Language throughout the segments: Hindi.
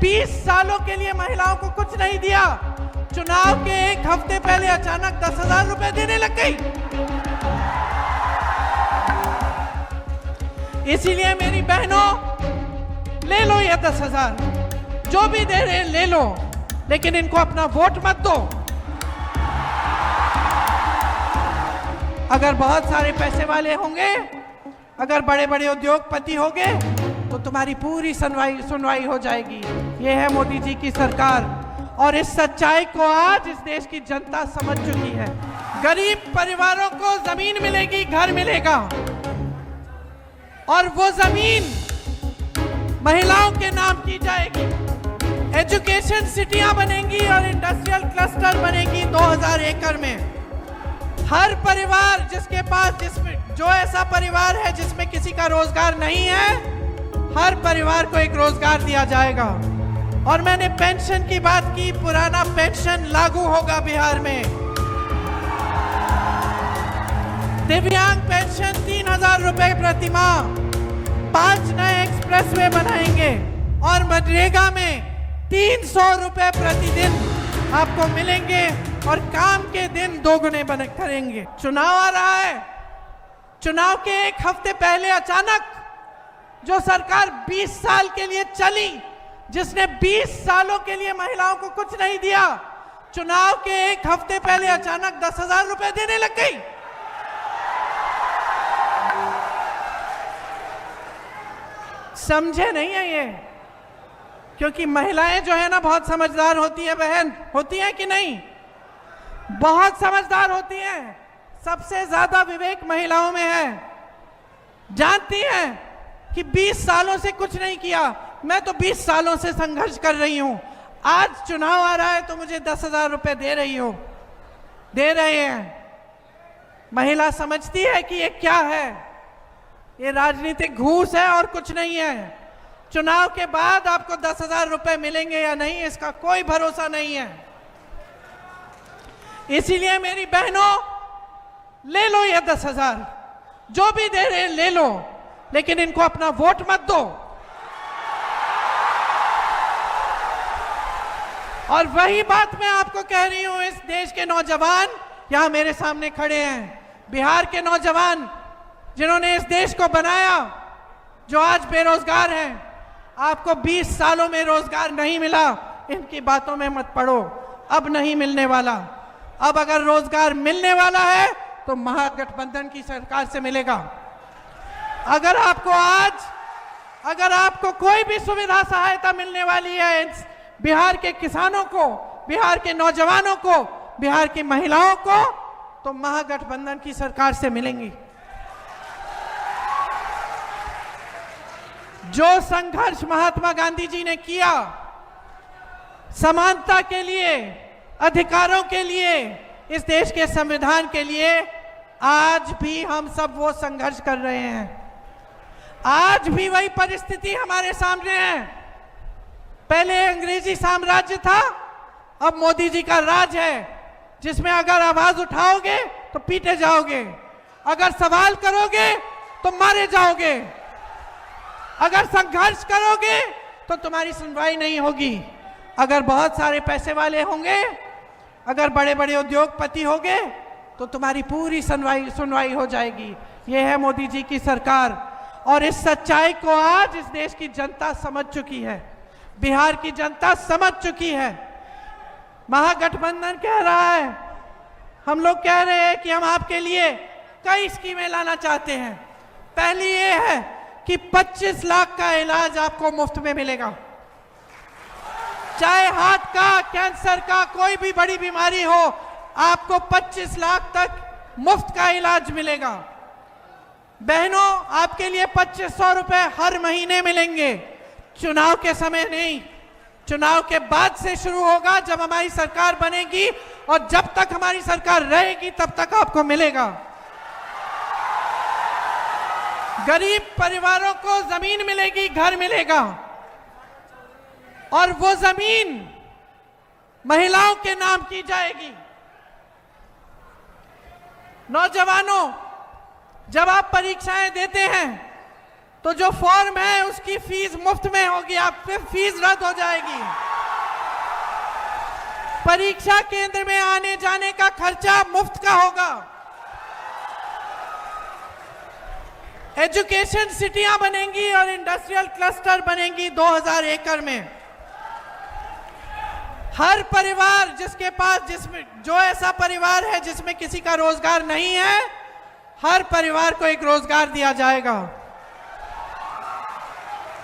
20 सालों के लिए महिलाओं को कुछ नहीं दिया, चुनाव के एक हफ्ते पहले अचानक 10,000 रुपए देने लग गई। इसीलिए मेरी बहनों, ले लो ये 10,000, जो भी दे रहे ले लो, लेकिन इनको अपना वोट मत दो। अगर बहुत सारे पैसे वाले होंगे, अगर बड़े बड़े उद्योगपति होंगे, तो तुम्हारी पूरी सुनवाई हो जाएगी। ये है मोदी जी की सरकार, और इस सच्चाई को आज इस देश की जनता समझ चुकी है। गरीब परिवारों को जमीन मिलेगी, घर मिलेगा, और वो जमीन महिलाओं के नाम की जाएगी। एजुकेशन सिटियां बनेंगी और इंडस्ट्रियल क्लस्टर बनेगी 2000 एकड़ में। हर परिवार जिसके पास, जो ऐसा परिवार है जिसमें किसी का रोजगार नहीं है, हर परिवार को एक रोजगार दिया जाएगा। और मैंने पेंशन की बात की, पुराना पेंशन लागू होगा बिहार में। दिव्यांग पेंशन 3,000 रुपए प्रति माह, 5 नए एक्सप्रेसवे बनाएंगे, और मनरेगा में 300 रुपए प्रतिदिन आपको मिलेंगे, और काम के दिन दोगुने करेंगे। चुनाव आ रहा है, चुनाव के एक हफ्ते पहले अचानक जो सरकार 20 साल के लिए चली, जिसने 20 सालों के लिए महिलाओं को कुछ नहीं दिया, चुनाव के एक हफ्ते पहले अचानक 10,000 रुपए देने लग गई। समझे नहीं है ये, क्योंकि महिलाएं जो है ना बहुत समझदार होती है बहन, होती है कि नहीं? बहुत समझदार होती हैं। सबसे ज्यादा विवेक महिलाओं में है। जानती हैं कि 20 सालों से कुछ नहीं किया, मैं तो 20 सालों से संघर्ष कर रही हूं, आज चुनाव आ रहा है तो मुझे 10,000 रुपए दे रही हो, दे रहे हैं। महिला समझती है कि ये क्या है, ये राजनीतिक घूस है और कुछ नहीं है। चुनाव के बाद आपको 10,000 रुपए मिलेंगे या नहीं, इसका कोई भरोसा नहीं है। इसीलिए मेरी बहनों, ले लो ये 10,000, जो भी दे रहे ले लो, लेकिन इनको अपना वोट मत दो। और वही बात मैं आपको कह रही हूं, इस देश के नौजवान यहां मेरे सामने खड़े हैं, बिहार के नौजवान जिन्होंने इस देश को बनाया, जो आज बेरोजगार हैं। आपको 20 सालों में रोजगार नहीं मिला, इनकी बातों में मत पड़ो, अब नहीं मिलने वाला। अब अगर रोजगार मिलने वाला है तो महागठबंधन की सरकार से मिलेगा। अगर आपको कोई भी सुविधा सहायता मिलने वाली है बिहार के किसानों को, बिहार के नौजवानों को, बिहार की महिलाओं को, तो महागठबंधन की सरकार से मिलेंगी। जो संघर्ष महात्मा गांधी जी ने किया समानता के लिए, अधिकारों के लिए, इस देश के संविधान के लिए, आज भी हम सब वो संघर्ष कर रहे हैं। आज भी वही परिस्थिति हमारे सामने है। पहले अंग्रेजी साम्राज्य था, अब मोदी जी का राज है, जिसमें अगर आवाज उठाओगे तो पीटे जाओगे, अगर सवाल करोगे तो मारे जाओगे, अगर संघर्ष करोगे तो तुम्हारी सुनवाई नहीं होगी। अगर बहुत सारे पैसे वाले होंगे, अगर बड़े बड़े उद्योगपति होंगे, तो तुम्हारी पूरी सुनवाई हो जाएगी। ये है मोदी जी की सरकार, और इस सच्चाई को आज इस देश की जनता समझ चुकी है, बिहार की जनता समझ चुकी है। महागठबंधन कह रहा है, हम लोग कह रहे हैं कि हम आपके लिए कई स्कीमें लाना चाहते हैं। पहली ये है कि 25 लाख का इलाज आपको मुफ्त में मिलेगा। चाहे हार्ट का, कैंसर का, कोई भी बड़ी बीमारी हो, आपको 25 लाख तक मुफ्त का इलाज मिलेगा। बहनों, आपके लिए 2500 रुपए हर महीने मिलेंगे। चुनाव के समय नहीं, चुनाव के बाद से शुरू होगा, जब हमारी सरकार बनेगी, और जब तक हमारी सरकार रहेगी तब तक आपको मिलेगा। गरीब परिवारों को जमीन मिलेगी, घर मिलेगा, और वो जमीन महिलाओं के नाम की जाएगी। नौजवानों, जब आप परीक्षाएं देते हैं तो जो फॉर्म है उसकी फीस मुफ्त में होगी, आप पे फीस रद्द हो जाएगी। परीक्षा केंद्र में आने जाने का खर्चा मुफ्त का होगा। एजुकेशन सिटियां बनेंगी और इंडस्ट्रियल क्लस्टर बनेंगी 2000 एकड़ में। हर परिवार जिसके पास जो ऐसा परिवार है जिसमें किसी का रोजगार नहीं है, हर परिवार को एक रोजगार दिया जाएगा।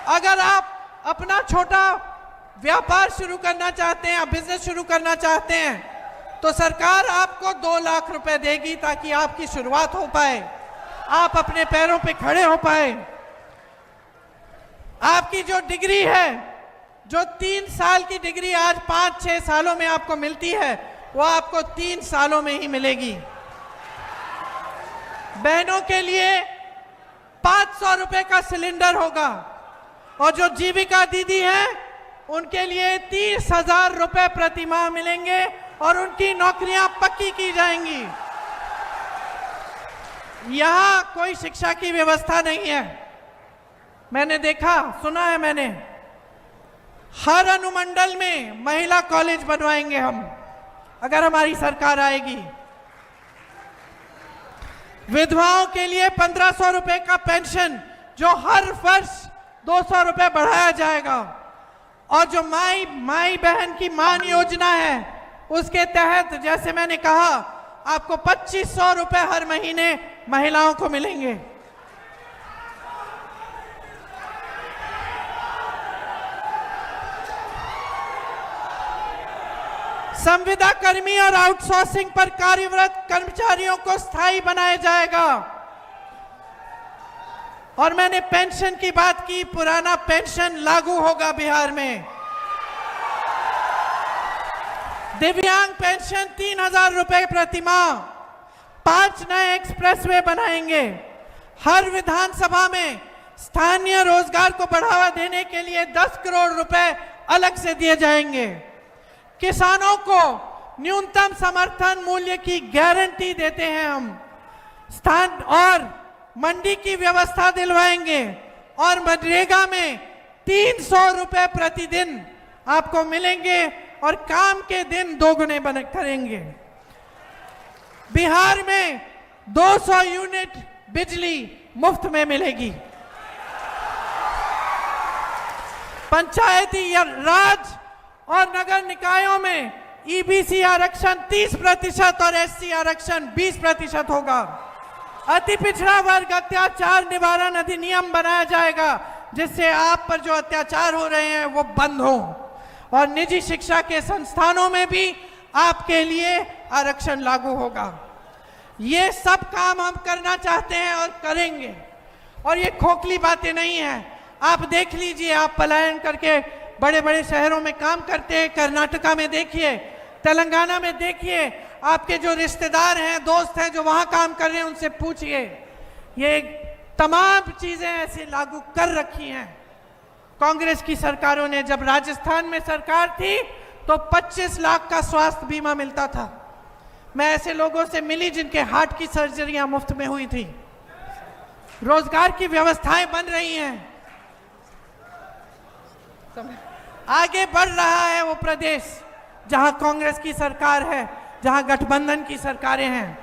अगर आप अपना छोटा व्यापार शुरू करना चाहते हैं, बिजनेस शुरू करना चाहते हैं, तो सरकार आपको 2 लाख रुपए देगी ताकि आपकी शुरुआत हो पाए, आप अपने पैरों पे खड़े हो पाए। आपकी जो डिग्री है, जो 3 साल की डिग्री आज 5-6 सालों में आपको मिलती है, वो आपको 3 सालों में ही मिलेगी। बहनों के लिए 500 रुपए का सिलेंडर होगा और जो जीविका दीदी हैं उनके लिए 30,000 रुपए प्रति माह मिलेंगे और उनकी नौकरियां पक्की की जाएंगी। यहां कोई शिक्षा की व्यवस्था नहीं है। मैंने देखा, सुना है मैंने, हर अनुमंडल में महिला कॉलेज बनवाएंगे हम, अगर हमारी सरकार आएगी। विधवाओं के लिए 1500 रुपए का पेंशन जो हर वर्ष 200 रुपए बढ़ाया जाएगा, और जो माई बहन की मान योजना है उसके तहत, जैसे मैंने कहा, आपको 2500 रुपए हर महीने महिलाओं को मिलेंगे। संविदा कर्मी और आउटसोर्सिंग पर कार्यरत कर्मचारियों को स्थायी बनाया जाएगा। और मैंने पेंशन की बात की, पुराना पेंशन लागू होगा बिहार में। दिव्यांग पेंशन 3000 रुपए प्रति माह। 5 नए एक्सप्रेसवे बनाएंगे। हर विधानसभा में स्थानीय रोजगार को बढ़ावा देने के लिए 10 करोड़ रुपए अलग से दिए जाएंगे। किसानों को न्यूनतम समर्थन मूल्य की गारंटी देते हैं हम। स्थान और मंडी की व्यवस्था दिलवाएंगे और मनरेगा में 300 रुपए प्रतिदिन आपको मिलेंगे और काम के दिन दोगुने करेंगे। बिहार में 200 यूनिट बिजली मुफ्त में मिलेगी। पंचायती राज और नगर निकायों में ईबीसी आरक्षण 30% और एससी आरक्षण 20% होगा। अति पिछड़ा वर्ग अत्याचार निवारण अधिनियम बनाया जाएगा, जिससे आप पर जो अत्याचार हो रहे हैं वो बंद हो। और निजी शिक्षा के संस्थानों में भी आपके लिए आरक्षण लागू होगा। ये सब काम हम करना चाहते हैं और करेंगे, और ये खोखली बातें नहीं हैं। आप देख लीजिए, आप पलायन करके बड़े बड़े शहरों में काम करते हैं। कर्नाटका में देखिए, तेलंगाना में देखिए, आपके जो रिश्तेदार हैं, दोस्त हैं जो वहां काम कर रहे हैं, उनसे पूछिए। ये तमाम चीजें ऐसे लागू कर रखी हैं कांग्रेस की सरकारों ने। जब राजस्थान में सरकार थी तो 25 लाख का स्वास्थ्य बीमा मिलता था। मैं ऐसे लोगों से मिली जिनके हार्ट की सर्जरियां मुफ्त में हुई थी। रोजगार की व्यवस्थाएं बन रही हैं। आगे बढ़ रहा है वो प्रदेश जहां कांग्रेस की सरकार है, जहां गठबंधन की सरकारें हैं,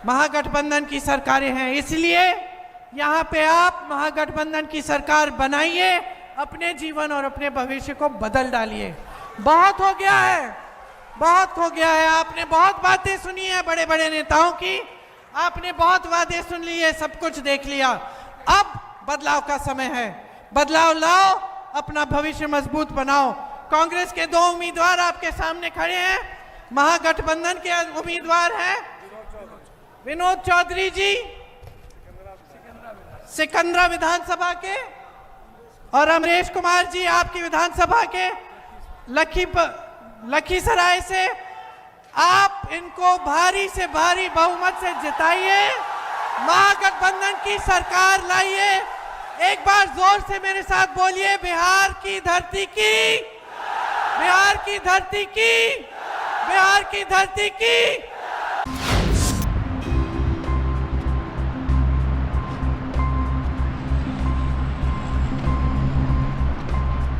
महागठबंधन की सरकारें हैं। इसलिए यहां पे आप महागठबंधन की सरकार बनाइए, अपने जीवन और अपने भविष्य को बदल डालिए। बहुत हो गया है, बहुत हो गया है। आपने बहुत बातें सुनी है बड़े बड़े नेताओं की, आपने बहुत वादे सुन लिए, सब कुछ देख लिया। अब बदलाव का समय है। बदलाव लाओ, अपना भविष्य मजबूत बनाओ। कांग्रेस के 2 उम्मीदवार आपके सामने खड़े हैं। महागठबंधन के उम्मीदवार हैं विनोद चौधरी जी सिकंदरा विधानसभा के, और अमरेश कुमार जी आपकी विधानसभा के लखीसराय से। आप इनको भारी से भारी बहुमत से जिताइए, महागठबंधन की सरकार लाइए। एक बार जोर से मेरे साथ बोलिए, बिहार की धरती की, बिहार की धरती की, बिहार की धरती की।